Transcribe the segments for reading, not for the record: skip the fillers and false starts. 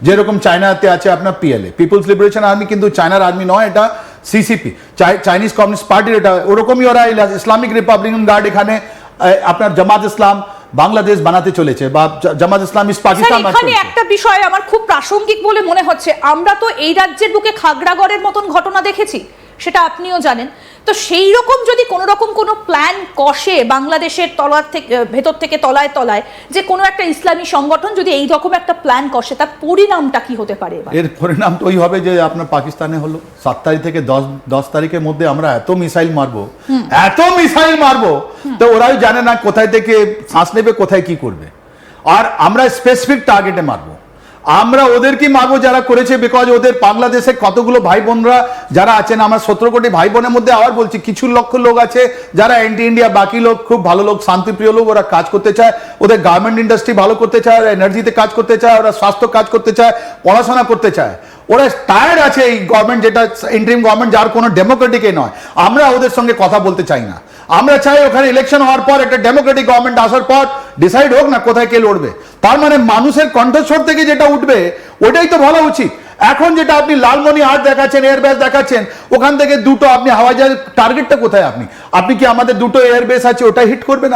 যেরকম চায়নাতে আছে আপনার পিএলএ, পিপলস লিবারেশন আর্মি, কিন্তু চায়নার আর্মি নয়, এটা সিসিপি, চাইনিজ কমিউনিস্ট পার্টির, এটা ওরকমই ওরা ইসলামিক রিপাবলিকান গার্ড এখানে আপনার জামাত ইসলাম বাংলাদেশ বানাতে চলেছে, বা জামাত ইসলাম ইস পাকিস্তান। এখানে একটা বিষয় আমার খুব প্রাসঙ্গিক বলে মনে হচ্ছে, আমরা তো এই রাজ্যের বুকে খাগড়াগড়ের মতন ঘটনা দেখেছি, সেটা আপনিও জানেন। তো সেই রকম যদি কোনো রকম কোনো প্ল্যান কষে বাংলাদেশের তলার থেকে ভেতর থেকে তলায় তলায়, যে কোনো একটা ইসলামী সংগঠন যদি এই রকম একটা প্ল্যান কষে, তার পরিণামটা কি হতে পারে? এর পরিণাম তো ওই হবে যে আপনার পাকিস্তানে হলো 7 তারিখ থেকে 10 তারিখের মধ্যে আমরা এত মিসাইল মারবো, তো ওরাই জানে না কোথায় থেকে শ্বাস নেবে, কোথায় কি করবে। আর আমরা স্পেসিফিক টার্গেটে মারবো, আমরা ওদেরকে মারবো যারা করেছে, বিকজ ওদের বাংলাদেশে কতগুলো ভাই বোনরা যারা আছেন, আমার 17 কোটি ভাই বোনের মধ্যে আবার বলছি কিছু লক্ষ লোক আছে যারা অ্যান্টি ইন্ডিয়া, বাকি লোক খুব ভালো লোক, শান্তিপ্রিয় লোক, ওরা কাজ করতে চায়, ওদের গার্মেন্ট ইন্ডাস্ট্রি ভালো করতে চায়, ওরা এনার্জিতে কাজ করতে চায়, ওরা স্বাস্থ্য কাজ করতে চায়, পড়াশোনা করতে চায়। ওরা টায়ার্ড আছে এই গভর্নমেন্ট, যেটা ইন্টারিম গভর্নমেন্ট, যার কোনো ডেমোক্রেটিকই নয়। আমরা ওদের সঙ্গে কথা বলতে চাই না, আমরা চাই ওখানে ইলেকশন হওয়ার পর একটা ডেমোক্রেটিক গভর্নমেন্ট আসার পর ডিসাইড হোক না কোথায় কে লড়বে। তার মানে মানুষের কণ্ঠস্বর থেকে যেটা উঠবে ওটাই তো ভালো উচিত। এখন যেটা আপনি লালমনিরহাট দেখাচ্ছেন, এয়ারবেস দেখাচ্ছেন, ওখান থেকে দুটো আপনি হাওয়াই জাহাজ, টার্গেটটা কোথায়? আপনি কি আমাদের দুটো এয়ারবেস আছে ওটাই হিট করবেন?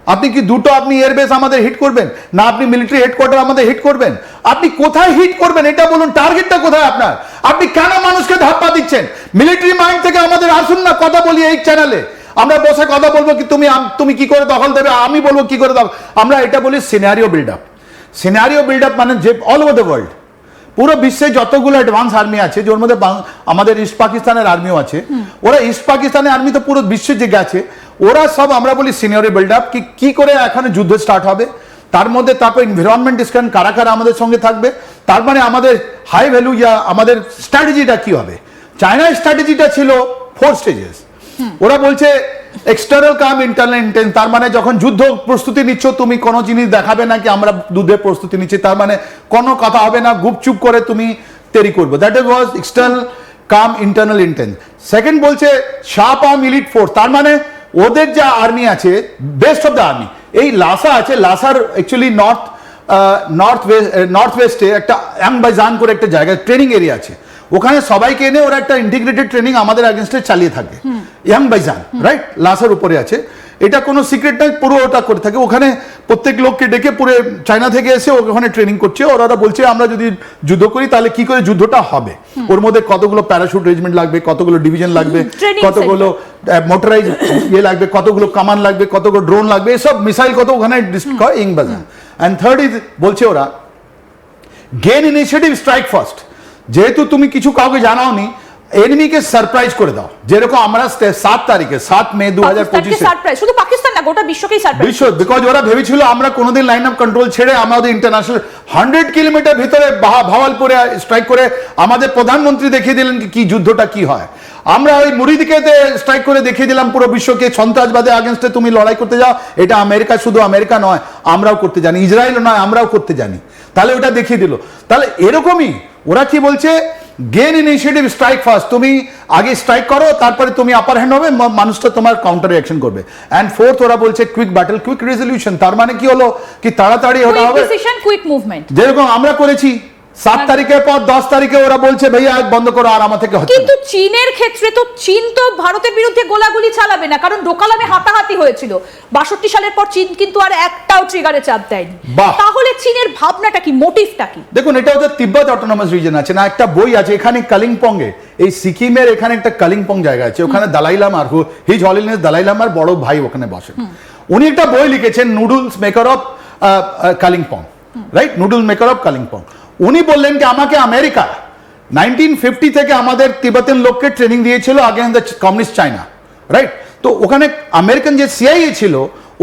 আপনি কি দুটো আপনি এয়ারবেস আমাদের হিট করবেন না? আপনি মিলিটারি হেডকোয়ার্টার আমাদের হিট করবেন? আপনি কোথায় হিট করবেন এটা বলুন, টার্গেটটা কোথায় আপনার? আপনি কেন মানুষকে ধাপ্পা দিচ্ছেন? মিলিটারি মাইন্ড থেকে আমাদের আসুন না, কথা বলি এই চ্যানেলে, আমরা বসে কথা বলবো কি তুমি কি করে দখল দেবে, আমি বলবো কি করে দখল। আমরা এটা বলি সিনারিও বিল্ড আপ, মানে যে অল ওভার দ্য ওয়ার্ল্ড, পুরো বিশ্বে যতগুলো অ্যাডভান্স আর্মি আছে, যার মধ্যে আমাদের ইস্ট পাকিস্তানের আর্মিও আছে, ওরা ইস্ট পাকিস্তানের আর্মি তো পুরো বিশ্বে যে গেছে, ওরা সব আমরা বলি সিনিয়র বিল্ড আপ, কি করে এখানে যুদ্ধ স্টার্ট হবে, তার মধ্যে তারপর এনভায়রনমেন্ট ডিসকাশন, কারা কারা আমাদের সঙ্গে থাকবে, তার মানে আমাদের হাই ভ্যালু ইয়া আমাদের স্ট্র্যাটেজিটা কি হবে। চায়নার স্ট্র্যাটেজিটা ছিল 4 স্টেজেস। ওরা বলছে এক্সটার্নাল কাম ইন্টারনাল ইন্টেন্স, তার মানে যখন যুদ্ধ প্রস্তুতি নিচ্ছ তুমি কোনো জিনিস দেখাবে না কি আমরা যুদ্ধের প্রস্তুতি নিচ্ছি, তার মানে কোনো কথা হবে না, গুপচুপ করে তুমি তৈরি করবে, that is was external come internal intense. Second বলছে শার্প আর্ম ইলিট ফোর্স, তার মানে ওদের যা আর্মি আছে বেস্ট অফ দ্য আর্মি, এই লাসা আছে, লাসার অ্যাকচুয়ালি নর্থ ওয়েস্টে একটা ইয়াংবাইজান করে একটা জায়গা ট্রেনিং এরিয়া আছে, ওখানে সবাইকে এনে ওরা একটা ইন্টিগ্রেটেড ট্রেনিং আমাদের এগেনস্টে চালিয়ে থাকে। ইয়াংবাইজান রাইট, লাসার উপরে আছে, এটা কোনো সিক্রেট নাই, পুরো ওটা করে থাকে। ওখানে প্রত্যেক লোককে ডেকে পুরো চায়না থেকে এসে ওখানে ট্রেনিং করছে। ওরা বলছে আমরা যদি যুদ্ধ করি তাহলে কি করে যুদ্ধটা হবে, ওর মধ্যে কতগুলো প্যারাশুট রেজিমেন্ট লাগবে, কতগুলো ডিভিশন লাগবে, কতগুলো মোটরাইজ লাগবে, কতগুলো কামান লাগবে, কতগুলো ড্রোন লাগবে, এসব মিসাইল কত ওখানে ইয়াংবাইজান। অ্যান্ড থার্ড ইজ বলছে ওরা গেন ইনিশিয়েটিভ স্ট্রাইক ফার্স্ট, যেহেতু তুমি কিছু কাউকে জানাওনি, এনিমিকে সারপ্রাইজ করে দাও, যেরকম আমরা 7 তারিখে 7 মে 2025 শুধু পাকিস্তান না গোটা বিশ্বকেই সারপ্রাইজ, বিশ্ব, বিকজ ওরা ভেবেছিল আমরা কোনোদিন লাইন অফ কন্ট্রোল ছেড়ে আমাদের ইন্টারন্যাশনাল 100 কিলোমিটার ভিতরে ভাওয়ালপুরে স্ট্রাইক করে আমাদের প্রধানমন্ত্রী দেখিয়ে দিলেন কি যুদ্ধটা কি হয়। আমরা ওই মুরিদকে স্ট্রাইক করে দেখিয়ে দিলাম পুরো বিশ্বকে সন্ত্রাসবাদের আগেনস্টে তুমি লড়াই করতে যাও, এটা আমেরিকা, শুধু আমেরিকা নয় আমরাও করতে জানি, ইসরায়েলও নয় আমরাও করতে জানি, তাহলে ওটা দেখিয়ে দিল। তাহলে এরকমই ওরা কি বলছে, গেন ইনিশিয়েটিভ স্ট্রাইক ফার্স্ট, তুমি আগে স্ট্রাইক করো, তারপরে তুমি আপার হ্যান্ড হবে, মানুষটা তোমার কাউন্টার রিঅ্যাকশন করবে। এন্ড ফোর্থ ওরা বলছে কুইক ব্যাটল কুইক রেজলিউশন, তার মানে কি হলো কি তাড়াতাড়ি ওটা হবে, কুইক মুভমেন্ট, যেরকম আমরা করেছি 7 তারিখের পর 10 তারিখে ওরা বলছে ভাইয়া আজ বন্ধ করো, আর আমার থেকে হচ্ছে। কিন্তু চীনের ক্ষেত্রে তো চীন তো ভারতের বিরুদ্ধে গোলাগুলি চালাবে না, কারণ ডোকালামে হাতাহাতি হয়েছিল 62 সালের পর চীন কিন্তু আর একটাও ট্রিগারে চাপ দেয়নি। তাহলে চীনের ভাবনাটা কি, মোটিভটা কি? দেখুন, এটা ওদের তিব্বত অটোনমাস রিজন আছে না, একটা বই আছে এখানে কালিম্পং এ, এই সিকিমের এখানে একটা কালিম্পং জায়গা আছে, ওখানে দালাই লামা আর হিজ হলিনেস দালাই লামার বড় ভাই ওখানে বসেন, উনি একটা বই লিখেছেন noodles maker of Kalimpong, right, noodles maker of Kalimpong. উনি বললেন কি আমাকে আমেরিকা 1950 থেকে আমাদের তিব্বতের লোককে ট্রেনিং দিয়েছিল আগেইনস্ট দ্য কমিউনিস্ট চায়না, রাইট। তো ওখানে আমেরিকান যে সিআইএ ছিল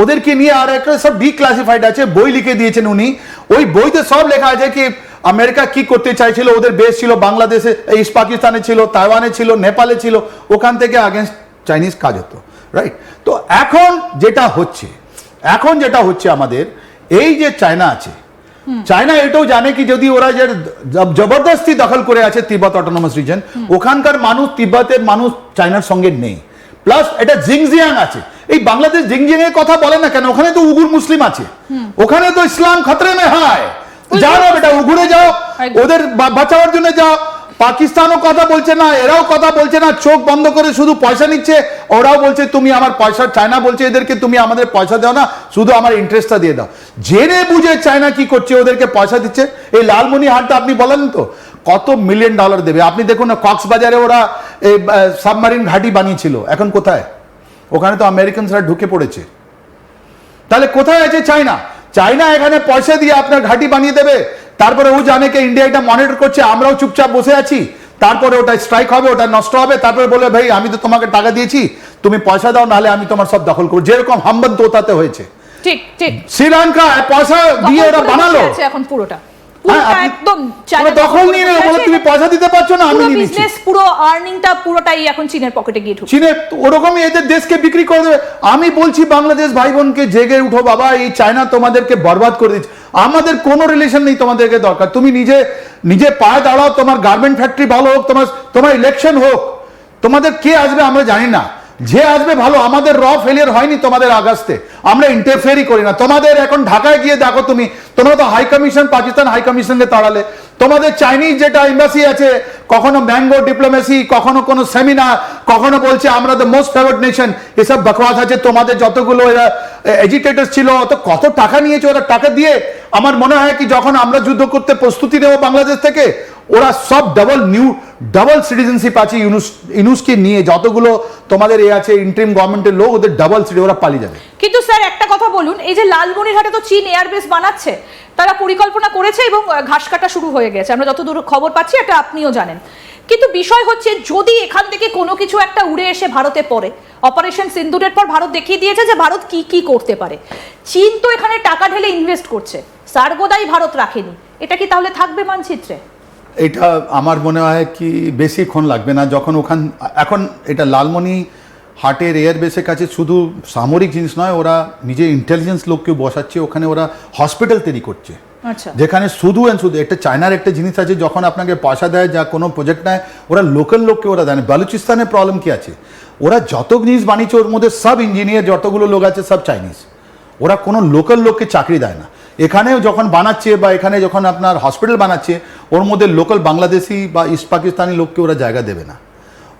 ওদেরকে নিয়ে আর একটা সব ডিক্লাসিফাইড আছে, বই লিখে দিয়েছেন উনি। ওই বইতে সব লেখা আছে কি আমেরিকা কি করতে চাইছিল, ওদের বেস ছিল বাংলাদেশে, ইস্ট পাকিস্তানে ছিল, তাইওয়ানে ছিল, নেপালে ছিল, ওখান থেকে আগেইনস্ট চাইনিজ কাজ হতো, রাইট। তো এখন যেটা হচ্ছে আমাদের এই যে চায়না আছে, চায়না এটাও জানে কি যদি ওরা যে জবরদস্তি দখল করে আছে তিব্বত অটোনমাস রিজন, ওখানকার মানুষ, তিব্বতের মানুষ চায়নার সঙ্গে নেই, প্লাস এটা জিংজিয়াং আছে। এই বাংলাদেশ জিংজিয়াং এর কথা বলে না কেন, ওখানে তো উগুর মুসলিম আছে, ওখানে তো ইসলাম খতরে মে হয়, যাও না বেটা, ঘুরে যাও, একদম। ওদের বাঁচানোর জন্য যাও। পাকিস্তানও কথা বলছে না, এরাও কথা বলছে না, চোখ বন্ধ করে শুধু পয়সা নিচ্ছে। ওরাও বলছে তুমি আমার পয়সা, চায়না বলছে এদেরকে তুমি আমাদের পয়সা দাও না, শুধু আমার ইন্টারেস্টটা দিয়ে দাও। জেনে বুঝে চায়না কি করছে, ওদেরকে পয়সা দিচ্ছে। এই লালমনিরহাটটা আপনি বলেন তো কত $1 মিলিয়ন দেবে। আপনি দেখুন না, কক্সবাজারে ওরা এই সাবমারিন ঘাঁটি বানিয়েছিল, এখন কোথায়? ওখানে তো আমেরিকানসরা ঢুকে পড়েছে। তাহলে কোথায় আছে চায়না? চায়না এখানে পয়সা দিয়ে আপনার ঘাঁটি বানিয়ে দেবে, তারপরে ও জানে কি ইন্ডিয়া এটা মনিটর করছে, আমরাও চুপচাপ বসে আছি। তারপরে ওটা স্ট্রাইক হবে, ওটা নষ্ট হবে, তারপরে বলবে ভাই আমি তো তোমাকে টাকা দিয়েছি, তুমি পয়সা দাও, নাহলে আমি তোমার সব দখল করবো, যেরকম হাম্বান তোতাতে হয়েছে। ঠিক ঠিক। শ্রীলঙ্কা পয়সা দিয়ে ওরা বানালো, এখন পুরোটা হ্যাঁ, আপনি- একদম ওরা দখল নিয়ে নেবে, বলে তুমি পয়সা দিতে পারছো না, আমি নিয়ে নিচ্ছি। বিজনেস পুরো আর্নিংটা পুরোটাই এখন চীনের পকেটে গিয়ে ঢুকছে। চীনে ওরকমই এদের দেশকে বিক্রি করে দেবে। আমি বলছি বাংলাদেশ ভাই বোনকে, জেগে উঠো বাবা, এই চায়না তোমাদেরকে বরবাদ করে দিচ্ছে। আমাদের কোনো রিলেশন নেই তোমাদেরকে দরকার, তুমি নিজে নিজে পায়ে দাঁড়াও, তোমার গার্মেন্ট ফ্যাক্টরি ভালো হোক, তোমার ইলেকশন হোক, তোমাদের কে আসবে আমরা জানি না, যে আসবে ভালো। আমাদের র ফেলিয়ার হয়নি তোমাদের আগাস্তে, আমরা ইন্টারফেয়ারই করি না। তোমাদের এখন ঢাকায় গিয়ে দেখো, তোমরা তো হাই কমিশন, পাকিস্তান হাই কমিশনকে তাড়ালে। তোমাদের চাইনিজ যেটা এম্বাসি আছে, কখনো ম্যাঙ্গো ডিপ্লোমেসি, কখনো কোনো সেমিনার, কখনো বলছে আমরা দ্য মোস্ট ফেভার্ড নেশন, এসব বকওয়াস আছে। তোমাদের যতগুলো এরা এজিটেটর ছিল, কত টাকা নিয়েছে ওরা, টাকা দিয়ে আমার মনে হয় কি যখন আমরা যুদ্ধ করতে প্রস্তুতি নেব বাংলাদেশ থেকে, ওরা সব ডাবল সিটিজেনশিপ আছে ইউনুসকে নিয়ে, যতগুলো তোমাদের এ আছে ইন্টারিম গভর্নমেন্টের লোক, ওদের ডাবল সিটি, ওরা পালিয়ে যাবে। কিন্তু স্যার একটা কথা বলুন, এই যে লালমনিরহাটে তো চীন এয়ারবেস বানাচ্ছে, তারা পরিকল্পনা করেছে এবং ঘাস কাটা শুরু হয়ে গেছে, আমরা যতদূর খবর পাচ্ছি, এটা আপনিও জানেন। কিন্তু বিষয় হচ্ছে, যদি এখান থেকে কোনো কিছু একটা উড়ে এসে ভারতে পড়ে, অপারেশন সিন্দুরের পর ভারত দেখিয়ে দিয়েছে যে ভারত কি কি করতে পারে। চীন তো এখানে টাকা ঢেলে ইনভেস্ট করছে, সার্বদাই ভারত রাখেনি, এটা কি তাহলে থাকবে মানচিত্রে? এটা আমার মনে হয় কি বেশিক্ষণ লাগবে না, যখন এখন এটা লালমনি হাটের এয়ারবেসের কাছে শুধু সামরিক জিনিস নয়, ওরা নিজে ইন্টেলিজেন্স লোককেও বসাচ্ছে ওখানে, ওরা হসপিটাল তৈরি করছে। আচ্ছা, যেখানে শুধু একটা চায়নার একটা জিনিস আছে, যখন আপনাকে পয়সা দেয় যা কোনো প্রজেক্ট নেয়, ওরা লোকাল লোককে ওরা দেয় না। বালুচিস্তানের প্রবলেম কি আছে, ওরা যত জিনিস বানিয়েছে ওর মধ্যে সব ইঞ্জিনিয়ার যতগুলো লোক আছে সব চাইনিজ, ওরা কোনো লোকাল লোককে চাকরি দেয় না। এখানেও যখন বানাচ্ছে বা এখানে যখন আপনার হসপিটাল বানাচ্ছে, ওর মধ্যে লোকাল বাংলাদেশি বা ইস্ট পাকিস্তানি লোককে ওরা জায়গা দেবে না,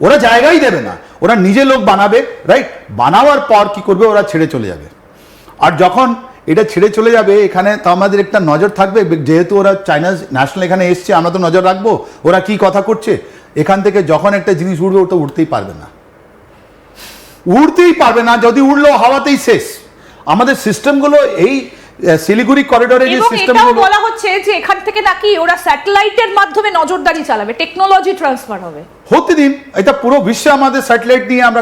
ওরা জায়গাই দেবে না। ওরা নিজে লোক বানাবে, রাইট, বানাবার পর কি করবে, ওরা ছেড়ে চলে যাবে। আর যখন এটা ছেড়ে চলে যাবে, এখানে তো আমাদের একটা নজর থাকবে, যেহেতু ওরা চাইনাজ ন্যাশনাল এখানে এসছে, আমরা তো নজর রাখবো ওরা কি কথা করছে। এখান থেকে যখন একটা জিনিস উঠবে, ওটা উঠতেই পারবে না, উঠতেই পারবে না। যদি উঠলো হাওয়াতেই শেষ। আমাদের সিস্টেমগুলো এই শিলিগুড়ি করিডোরে যে এবং এটাও সিস্টেমগুলো, বলা হচ্ছে যে এখান থেকে নাকি ওরা স্যাটেলাইটের মাধ্যমে নজরদারি চালাবে, টেকনোলজি ট্রান্সফার হবে। হতে দিন, এটা পুরো বিশ্বে আমাদের স্যাটেলাইট নিয়ে আমরা